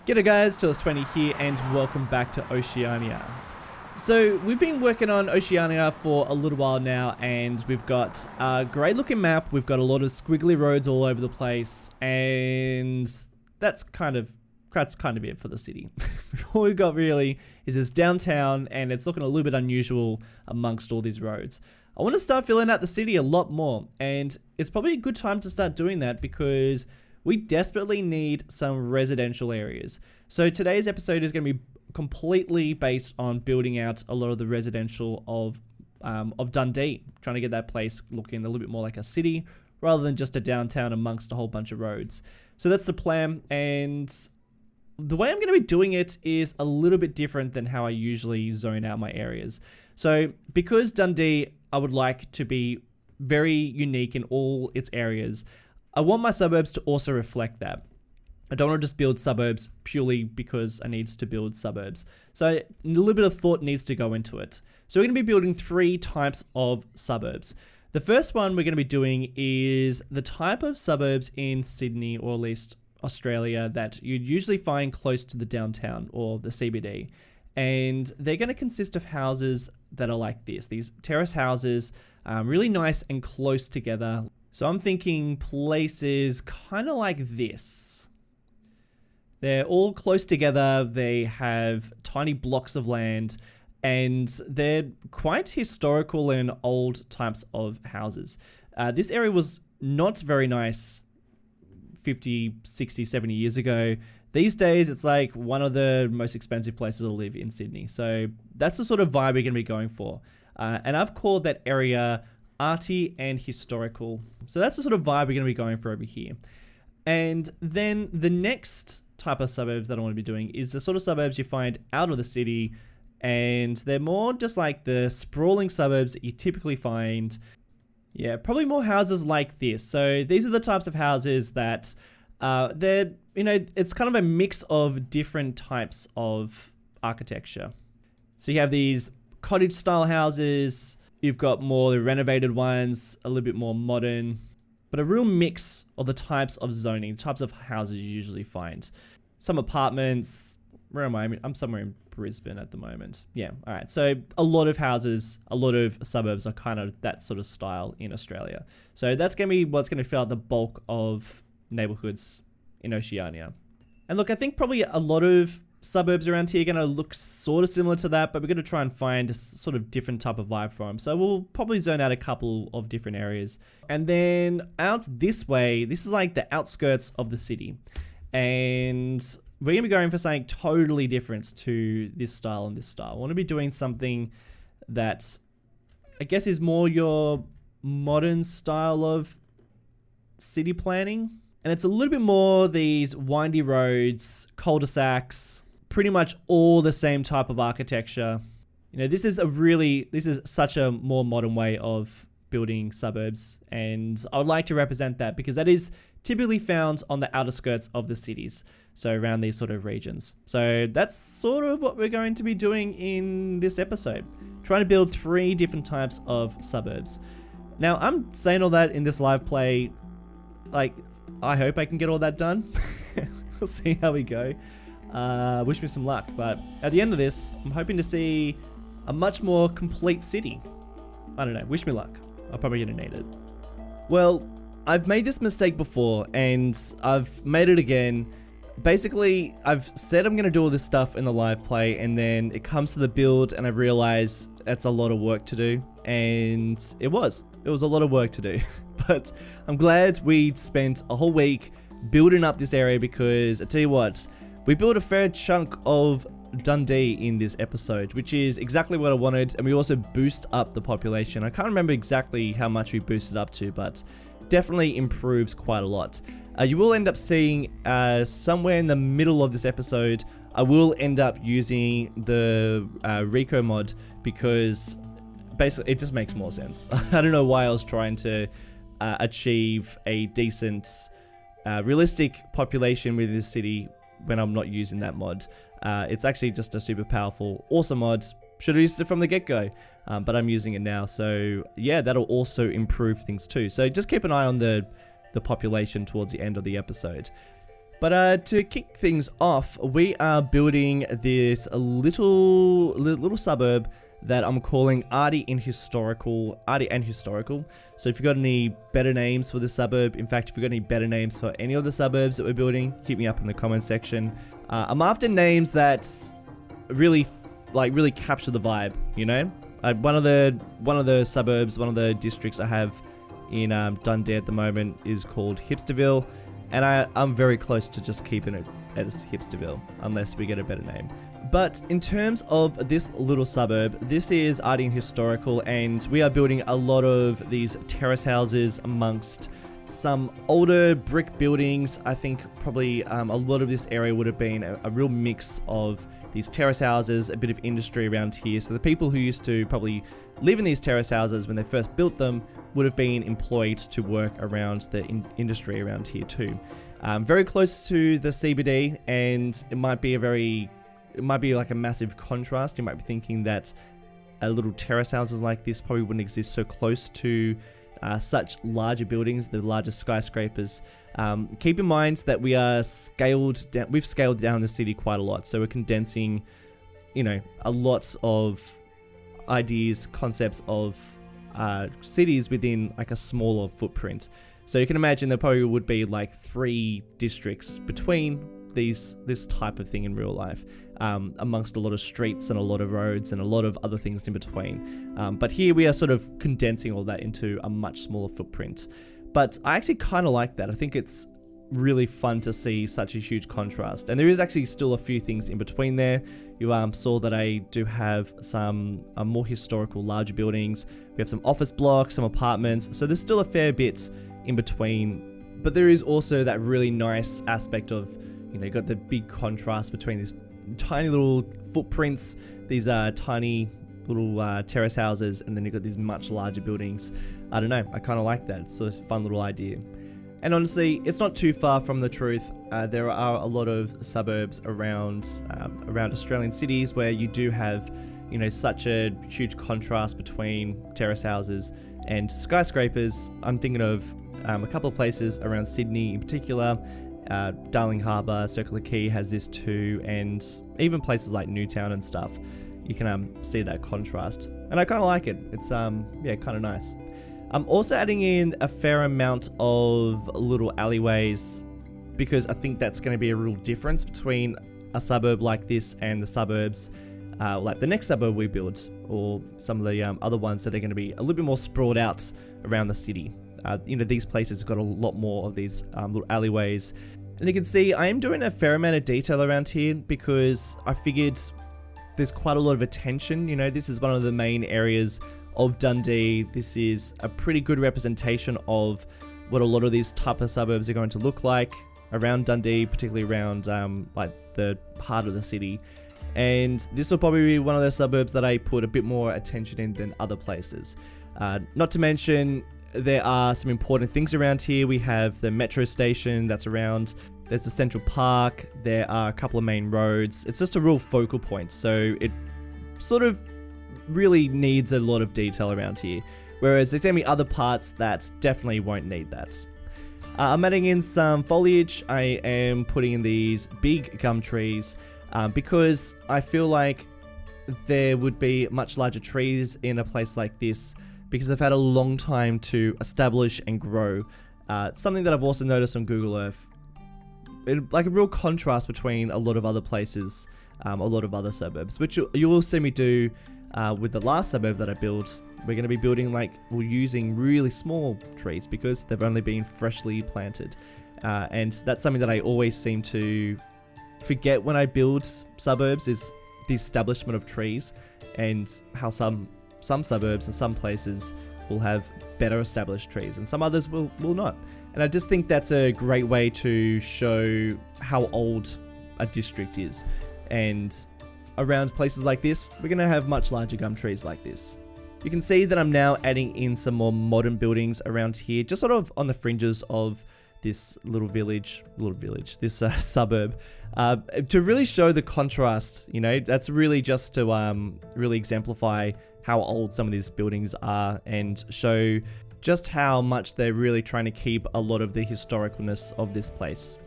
G'day guys, Toast20 here and welcome back to Oceania. So we've been working on Oceania for a little while now and we've got a great looking map, we've got a lot of squiggly roads all over the place and that's kind of it for the city. All we've got really is this downtown and it's looking a little bit unusual amongst all these roads. I want to start filling out the city a lot more and it's probably a good time to start doing that because we desperately need some residential areas. So today's episode is going to be completely based on building out a lot of the residential of Dundee, trying to get that place looking a little bit more like a city rather than just a downtown amongst a whole bunch of roads. So that's the plan, and the way I'm going to be doing it is a little bit different than how I usually zone out my areas. So because Dundee, I would like to be very unique in all its areas, I want my suburbs to also reflect that. I don't want to just build suburbs purely because I need to build suburbs. So a little bit of thought needs to go into it. So we're going to be building three types of suburbs. The first one we're going to be doing is the type of suburbs in Sydney, or at least Australia, that you'd usually find close to the downtown or the CBD. And they're going to consist of houses that are like this. These terrace houses, really nice and close together. So I'm thinking places kind of like this. They're all close together, they have tiny blocks of land, and they're quite historical and old types of houses. This area was not very nice 50, 60, 70 years ago. These days, it's like one of the most expensive places to live in Sydney. So that's the sort of vibe we're going to be going for. And I've called that area arty and historical. So that's the sort of vibe we're going to be going for over here. And then the next type of suburbs that I want to be doing is the sort of suburbs you find out of the city, and they're more just like the sprawling suburbs that you typically find. Yeah, probably more houses like this. So these are the types of houses that they're, it's kind of a mix of different types of architecture. So you have these cottage style houses, you've got more the renovated ones, a little bit more modern, but a real mix of the types of zoning, types of houses you usually find. Some apartments, where am I? I'm somewhere in Brisbane at the moment. Yeah, all right. So a lot of houses, a lot of suburbs are kind of that sort of style in Australia. So that's going to be what's going to fill out the bulk of neighborhoods in Oceania. And look, I think probably a lot of suburbs around here are going to look sort of similar to that, but we're going to try and find a sort of different type of vibe for them. So we'll probably zone out a couple of different areas. And then out this way, this is like the outskirts of the city. And we're going to be going for something totally different to this style and this style. I want to be doing something that I guess is more your modern style of city planning. And it's a little bit more these windy roads, cul-de-sacs, pretty much all the same type of architecture. This is such a more modern way of building suburbs, and I would like to represent that because that is typically found on the outer skirts of the cities, so around these sort of regions. So that's sort of what we're going to be doing in this episode, trying to build three different types of suburbs. Now, I'm saying all that in this live play, like, I hope I can get all that done. We'll see how we go. Wish me some luck, but at the end of this, I'm hoping to see a much more complete city. I don't know, wish me luck. I'm probably gonna need it. Well, I've made this mistake before, and I've made it again. Basically, I've said I'm gonna do all this stuff in the live play, and then it comes to the build, and I realize that's a lot of work to do, and it was a lot of work to do. But I'm glad we spent a whole week building up this area because I tell you what, we built a fair chunk of Dundee in this episode, which is exactly what I wanted, and we also boost up the population. I can't remember exactly how much we boosted up to, but definitely improves quite a lot. You will end up seeing somewhere in the middle of this episode, I will end up using the Rico mod because basically it just makes more sense. I don't know why I was trying to achieve a decent, realistic population within this city when I'm not using that mod. It's actually just a super powerful, awesome mod. Should have used it from the get-go, but I'm using it now. So yeah, that'll also improve things too. So just keep an eye on the population towards the end of the episode. But to kick things off, we are building this little suburb that I'm calling Arty and Historical. So if you've got any better names for this suburb, in fact, if you've got any better names for any of the suburbs that we're building, hit me up in the comment section. I'm after names that really capture the vibe, you know? One of the suburbs, one of the districts I have in Dundee at the moment is called Hipsterville, and I'm very close to just keeping it as Hipsterville, unless we get a better name. But in terms of this little suburb, this is Arty and Historical, and we are building a lot of these terrace houses amongst some older brick buildings. I think probably a lot of this area would have been a real mix of these terrace houses, a bit of industry around here. So the people who used to probably live in these terrace houses when they first built them would have been employed to work around the industry around here too. Very close to the CBD, and it might be like a massive contrast. You might be thinking that little terrace houses like this probably wouldn't exist so close to such larger buildings, the larger skyscrapers. Keep in mind that we've scaled down the city quite a lot, so we're condensing, a lot of ideas, concepts of cities within like a smaller footprint. So you can imagine there probably would be like 3 districts between this type of thing in real life, amongst a lot of streets and a lot of roads and a lot of other things in between. But here we are sort of condensing all that into a much smaller footprint. But I actually kind of like that. I think it's really fun to see such a huge contrast. And there is actually still a few things in between there. You saw that I do have some more historical larger buildings. We have some office blocks, some apartments. So there's still a fair bit in between. But there is also that really nice aspect of, you got the big contrast between these tiny little footprints, these tiny little terrace houses, and then you've got these much larger buildings. I don't know, I kind of like that. It's sort of a fun little idea. And honestly, it's not too far from the truth. There are a lot of suburbs around Australian cities where you do have, such a huge contrast between terrace houses and skyscrapers. I'm thinking of a couple of places around Sydney in particular. Darling Harbour, Circular Quay has this too, and even places like Newtown and stuff. You can see that contrast, and I kind of like it. It's kind of nice. I'm also adding in a fair amount of little alleyways, because I think that's going to be a real difference between a suburb like this and the suburbs like the next suburb we build, or some of the other ones that are going to be a little bit more sprawled out around the city. These places have got a lot more of these little alleyways. And you can see I am doing a fair amount of detail around here because I figured there's quite a lot of attention. This is one of the main areas of Dundee. This is a pretty good representation of what a lot of these type of suburbs are going to look like around Dundee, particularly around like the heart of the city. And this will probably be one of those suburbs that I put a bit more attention in than other places. Not to mention, there are some important things around here. We have the metro station that's around. There's the Central Park. There are a couple of main roads. It's just a real focal point. So it sort of really needs a lot of detail around here. Whereas there's going to be other parts that definitely won't need that. I'm adding in some foliage. I am putting in these big gum trees because I feel like there would be much larger trees in a place like this, because they've had a long time to establish and grow. Something that I've also noticed on Google Earth, like a real contrast between a lot of other places, a lot of other suburbs, which you will see me do with the last suburb that I built. We're going to be building we're using really small trees because they've only been freshly planted. And that's something that I always seem to forget when I build suburbs, is the establishment of trees, and how some suburbs and some places will have better established trees and some others will not. And I just think that's a great way to show how old a district is. And around places like this, we're going to have much larger gum trees like this. You can see that I'm now adding in some more modern buildings around here, just sort of on the fringes of this this suburb, to really show the contrast. That's really just to really exemplify how old some of these buildings are and show just how much they're really trying to keep a lot of the historicalness of this place.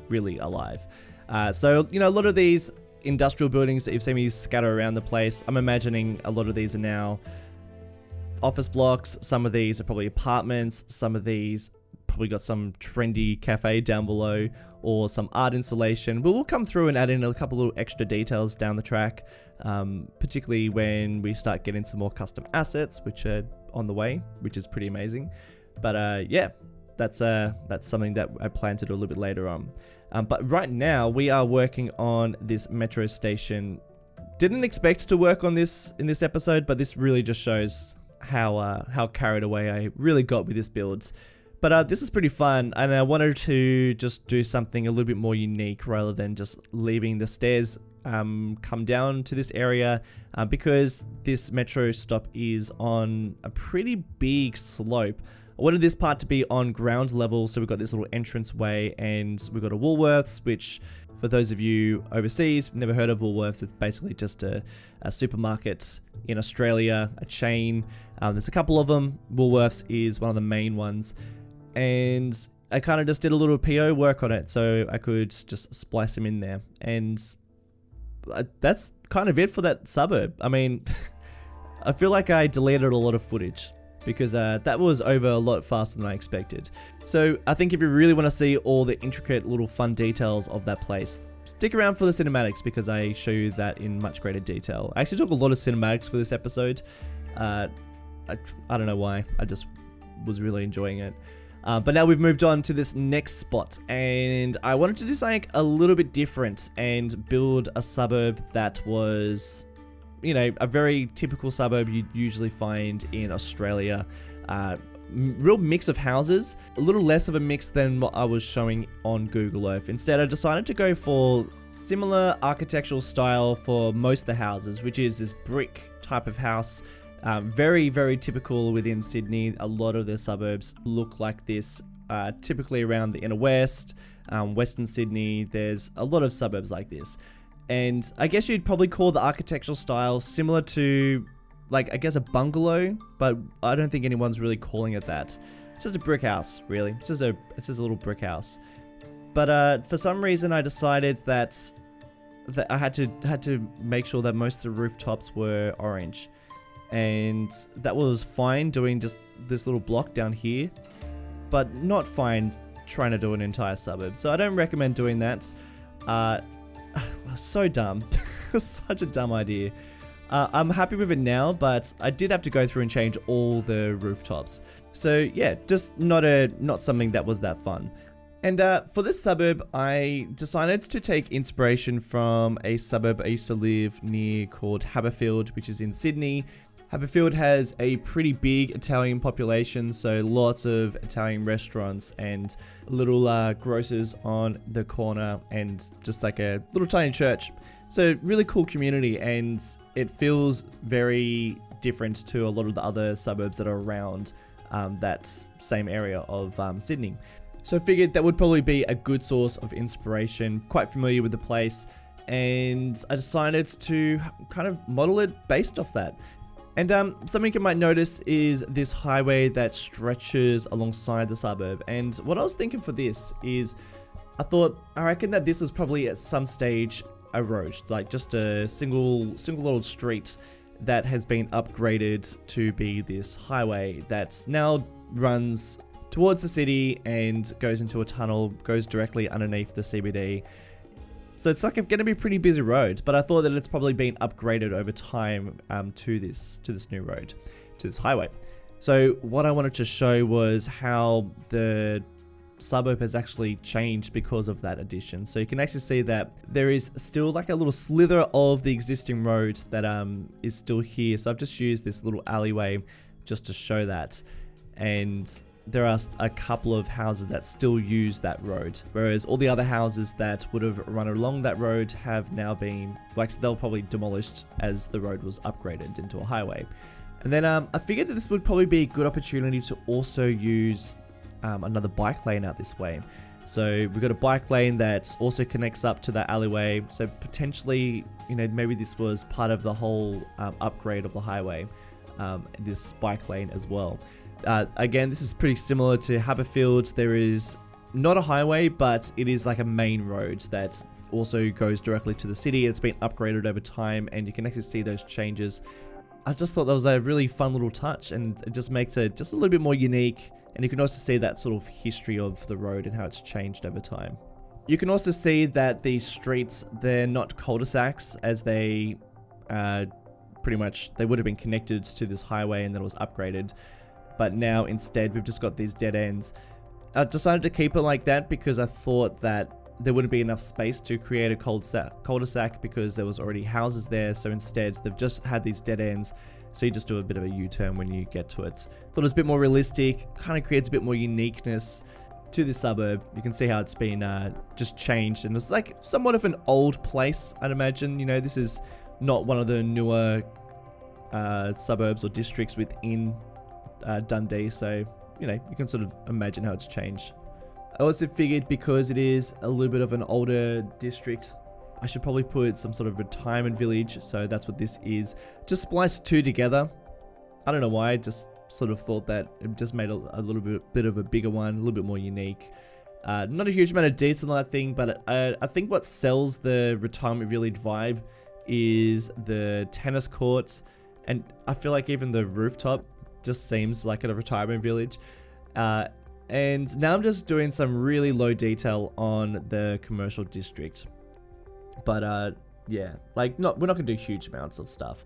really alive. So, you know, a lot of these industrial buildings that you've seen me scatter around the place, I'm imagining a lot of these are now office blocks. Some of these are probably apartments. Some of these probably got some trendy cafe down below or some art installation. But we'll come through and add in a couple little extra details down the track, particularly when we start getting some more custom assets, which are on the way, which is pretty amazing. But yeah, that's something that I plan to do a little bit later on. But right now we are working on this metro station. Didn't expect to work on this in this episode, but this really just shows how carried away I really got with this build. But this is pretty fun, and I wanted to just do something a little bit more unique rather than just leaving the stairs come down to this area, because this metro stop is on a pretty big slope. I wanted this part to be on ground level, so we've got this little entrance way, and we've got a Woolworths, which for those of you overseas, never heard of Woolworths, it's basically just a supermarket in Australia, a chain. There's a couple of them. Woolworths is one of the main ones, and I kind of just did a little PO work on it so I could just splice them in there, and that's kind of it for that suburb. I mean, I feel like I deleted a lot of footage, because that was over a lot faster than I expected. So I think if you really want to see all the intricate little fun details of that place, stick around for the cinematics, because I show you that in much greater detail. I actually took a lot of cinematics for this episode. I don't know why, I just was really enjoying it. But now we've moved on to this next spot, and I wanted to do something a little bit different and build a suburb that was, you know, a very typical suburb you'd usually find in Australia. Real mix of houses, a little less of a mix than what I was showing on Google Earth. Instead, I decided to go for similar architectural style for most of the houses, which is this brick type of house. Very, very typical within Sydney. A lot of the suburbs look like this, typically around the inner west, Western Sydney. There's a lot of suburbs like this. And I guess you'd probably call the architectural style similar to, like, I guess a bungalow, but I don't think anyone's really calling it that. It's just a brick house, really. It's just a little brick house. But for some reason, I decided that I had to make sure that most of the rooftops were orange, and that was fine doing just this little block down here, but not fine trying to do an entire suburb. So I don't recommend doing that. So dumb. Such a dumb idea. I'm happy with it now, but I did have to go through and change all the rooftops. So yeah, just not something that was that fun. And for this suburb, I decided to take inspiration from a suburb I used to live near called Haberfield, which is in Sydney. Haberfield has a pretty big Italian population, so lots of Italian restaurants and little grocers on the corner, and just like a little tiny church. So really cool community, and it feels very different to a lot of the other suburbs that are around that same area of Sydney. So I figured that would probably be a good source of inspiration, quite familiar with the place, and I decided to kind of model it based off that. And something you might notice is this highway that stretches alongside the suburb. And what I was thinking for this is, I reckon that this was probably at some stage a road, like just a single little street that has been upgraded to be this highway that now runs towards the city and goes into a tunnel, goes directly underneath the CBD. So it's like going to be a pretty busy road, but I thought that it's probably been upgraded over time to this new road, to this highway. So what I wanted to show was how the suburb has actually changed because of that addition. So you can actually see that there is still like a little slither of the existing road that is still here. So I've just used this little alleyway just to show that, and there are a couple of houses that still use that road, whereas all the other houses that would have run along that road have now been, like, they'll probably demolished as the road was upgraded into a highway. And then I figured that this would probably be a good opportunity to also use another bike lane out this way. So we've got a bike lane that also connects up to that alleyway, so potentially, you know, maybe this was part of the whole upgrade of the highway, this bike lane as well. Again, this is pretty similar to Haberfield. There is not a highway, but it is like a main road that also goes directly to the city. It's been upgraded over time, and you can actually see those changes. I just thought that was a really fun little touch, and it just makes it just a little bit more unique. And you can also see that sort of history of the road and how it's changed over time. You can also see that these streets, they're not cul-de-sacs, as they pretty much, they would have been connected to this highway and then it was upgraded. But now instead we've just got these dead ends. I decided to keep it like that because I thought that there wouldn't be enough space to create a cul-de-sac because there was already houses there. So instead they've just had these dead ends. So you just do a bit of a U-turn when you get to it. Thought it was a bit more realistic, kind of creates a bit more uniqueness to the suburb. You can see how it's been just changed, and it's like somewhat of an old place, I'd imagine. You know, this is not one of the newer suburbs or districts within Dundee, so you know, you can sort of imagine how it's changed. I also figured because it is a little bit of an older district, I should probably put some sort of retirement village, so that's what this is. Just spliced two together. I don't know why, I just sort of thought that it just made a little bit of a bigger one, a little bit more unique. Not a huge amount of detail on that thing, but I think what sells the retirement village vibe is the tennis courts, and I feel like even the rooftop just seems like a retirement village. And now I'm just doing some really low detail on the commercial district. But yeah, like we're not gonna do huge amounts of stuff.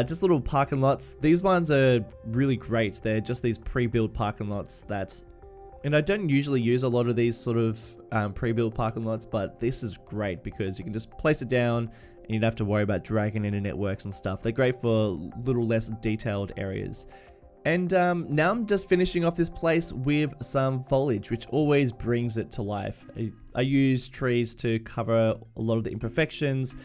Just little parking lots. These ones are really great. They're just these pre-built parking lots that, and I don't usually use a lot of these sort of pre-built parking lots, but this is great because you can just place it down and you don't have to worry about dragging in networks and stuff. They're great for little less detailed areas. And now I'm just finishing off this place with some foliage, which always brings it to life. I use trees to cover a lot of the imperfections.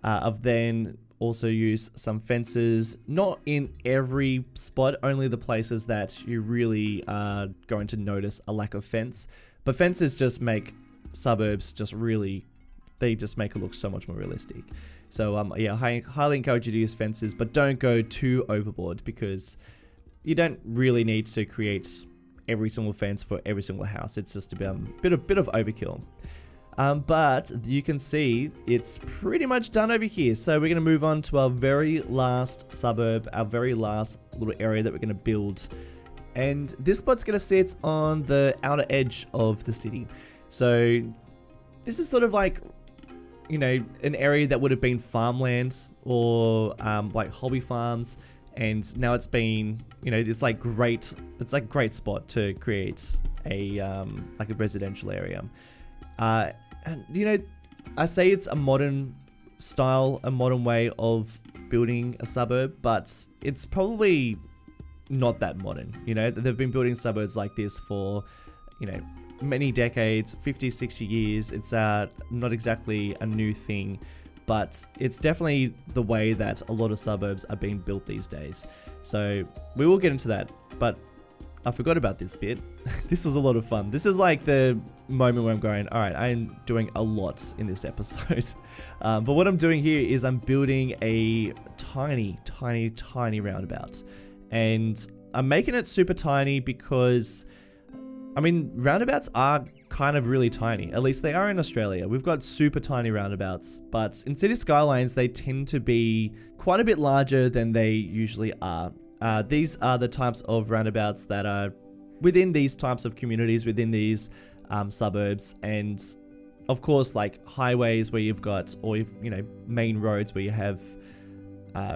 I've then also used some fences, not in every spot, only the places that you really are going to notice a lack of fence. But fences just make suburbs just really, they just make it look so much more realistic. So yeah, I highly encourage you to use fences, but don't go too overboard because you don't really need to create every single fence for every single house. It's just a bit of overkill. But you can see it's pretty much done over here. So we're going to move on to our very last suburb, our very last little area that we're going to build. And this spot's going to sit on the outer edge of the city. So this is sort of like, you know, an area that would have been farmland or like hobby farms. And now it's been, you know, it's like great spot to create a like a residential area. And you know, I say it's a modern style, a modern way of building a suburb, but it's probably not that modern. You know, they've been building suburbs like this for, you know, many decades, 50, 60 years. It's not exactly a new thing. But it's definitely the way that a lot of suburbs are being built these days. So we will get into that, but I forgot about this bit. This was a lot of fun. This is like the moment where I'm going, all right, I'm doing a lot in this episode. But what I'm doing here is I'm building a tiny roundabout. And I'm making it super tiny because, I mean, roundabouts are kind of really tiny. At least they are in Australia. We've got super tiny roundabouts, but in City Skylines, they tend to be quite a bit larger than they usually are. These are the types of roundabouts that are within these types of communities, within these suburbs, and of course, like highways where you've got, or you know, main roads where you have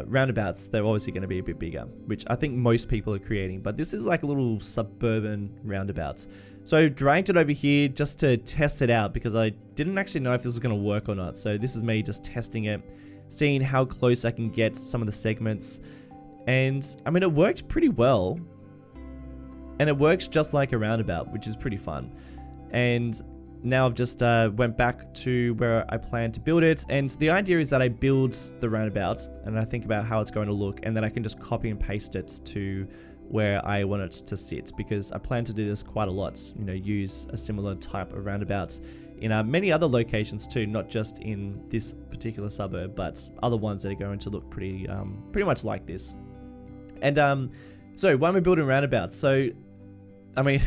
roundabouts. They're obviously going to be a bit bigger, which I think most people are creating. But this is like a little suburban roundabout. So dragged it over here just to test it out because I didn't actually know if this was going to work or not. So this is me just testing it, seeing how close I can get some of the segments. And I mean, it worked pretty well. And it works just like a roundabout, which is pretty fun. And now I've just went back to where I plan to build it. And the idea is that I build the roundabout and I think about how it's going to look, and then I can just copy and paste it to where I want it to sit, because I plan to do this quite a lot, you know, use a similar type of roundabout in many other locations too, not just in this particular suburb, but other ones that are going to look pretty much like this. And so why am I building roundabouts? So I mean,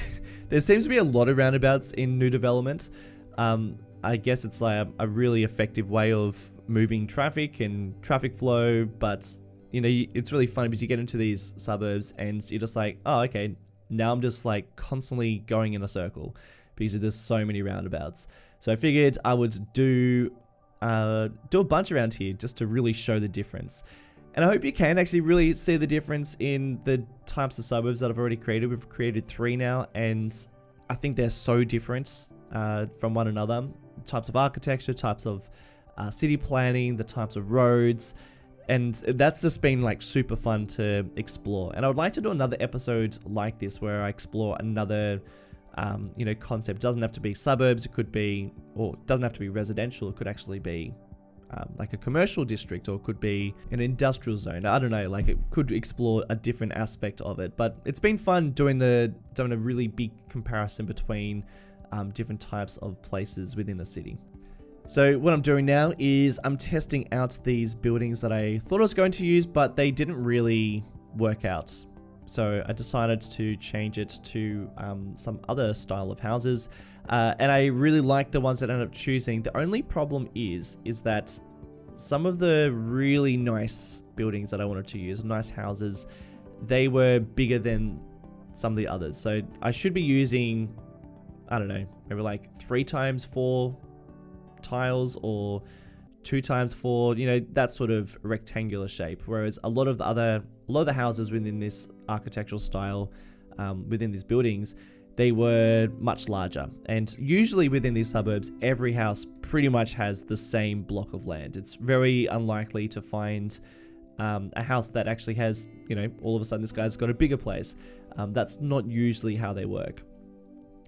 There seems to be a lot of roundabouts in new development. I guess it's like a really effective way of moving traffic and traffic flow, but you know, it's really funny because you get into these suburbs and you're just like, oh, okay, now I'm just like constantly going in a circle because there's so many roundabouts. So I figured I would do a bunch around here just to really show the difference. And I hope you can actually really see the difference in the types of suburbs that I've already created. We've created 3 now, and I think they're so different from one another. Types of architecture, types of city planning, the types of roads, and that's just been like super fun to explore. And I would like to do another episode like this where I explore another you know, concept. It doesn't have to be suburbs, it could be, or it doesn't have to be residential, it could actually be like a commercial district, or it could be an industrial zone. I don't know, like it could explore a different aspect of it. But it's been fun doing a really big comparison between different types of places within a city. So what I'm doing now is I'm testing out these buildings that I thought I was going to use, but they didn't really work out. So I decided to change it to some other style of houses, and I really like the ones that I ended up choosing. The only problem is that some of the really nice buildings that I wanted to use, nice houses, they were bigger than some of the others. So I should be using, I don't know, maybe like 3x4 tiles or 2x4, you know, that sort of rectangular shape. Whereas a lot of the houses within this architectural style, within these buildings, they were much larger. And usually within these suburbs, every house pretty much has the same block of land. It's very unlikely to find a house that actually has, you know, all of a sudden this guy's got a bigger place. That's not usually how they work.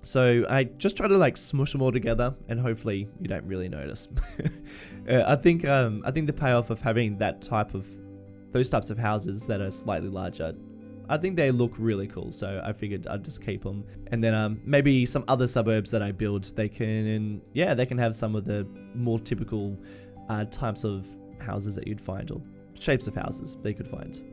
So I just try to like smush them all together, and hopefully you don't really notice. I think the payoff of having those types of houses that are slightly larger, I think they look really cool. So I figured I'd just keep them, and then maybe some other suburbs that I build, they can have some of the more typical types of houses that you'd find, or shapes of houses they could find.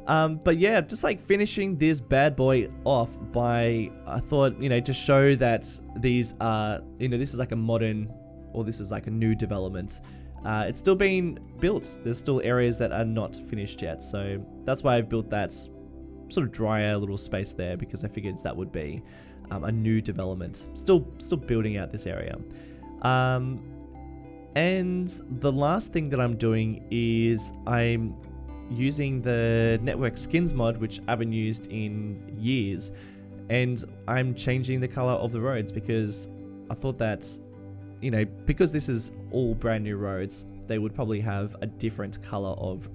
But yeah, just like finishing this bad boy off by, I thought, you know, to show that these are, you know, this is like a modern, or this is like a new development. It's still being built. There's still areas that are not finished yet. So that's why I've built that sort of drier little space there, because I figured that would be a new development. Still building out this area. And the last thing that I'm doing is I'm using the network skins mod, which I haven't used in years, and I'm changing the color of the roads because I thought that, you know, because this is all brand new roads, they would probably have a different color of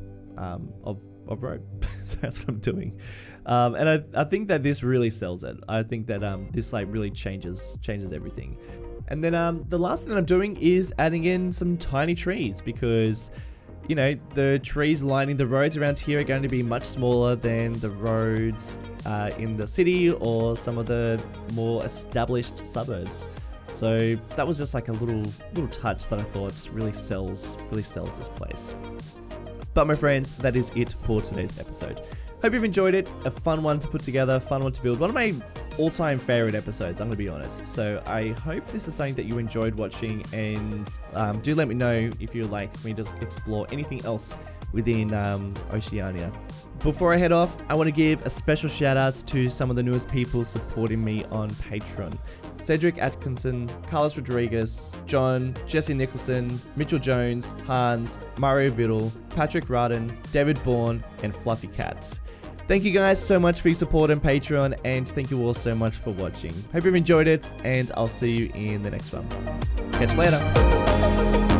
road. So that's what I'm doing, and I think that this really sells it. I think that this like really changes everything. And then the last thing that I'm doing is adding in some tiny trees, because, you know, the trees lining the roads around here are going to be much smaller than the roads in the city or some of the more established suburbs. So that was just like a little touch that I thought really sells this place. But my friends, that is it for today's episode. Hope you've enjoyed it. A fun one to put together, fun one to build. One of my all-time favorite episodes, I'm gonna be honest. So I hope this is something that you enjoyed watching, and do let me know if you'd like me to explore anything else within Oceania. Before I head off, I want to give a special shout out to some of the newest people supporting me on Patreon. Cedric Atkinson, Carlos Rodriguez, John, Jesse Nicholson, Mitchell Jones, Hans, Mario Viddle, Patrick Radeon, David Bourne, and Fluffy Cat. Thank you guys so much for your support on Patreon, and thank you all so much for watching. Hope you've enjoyed it, and I'll see you in the next one. Catch you later.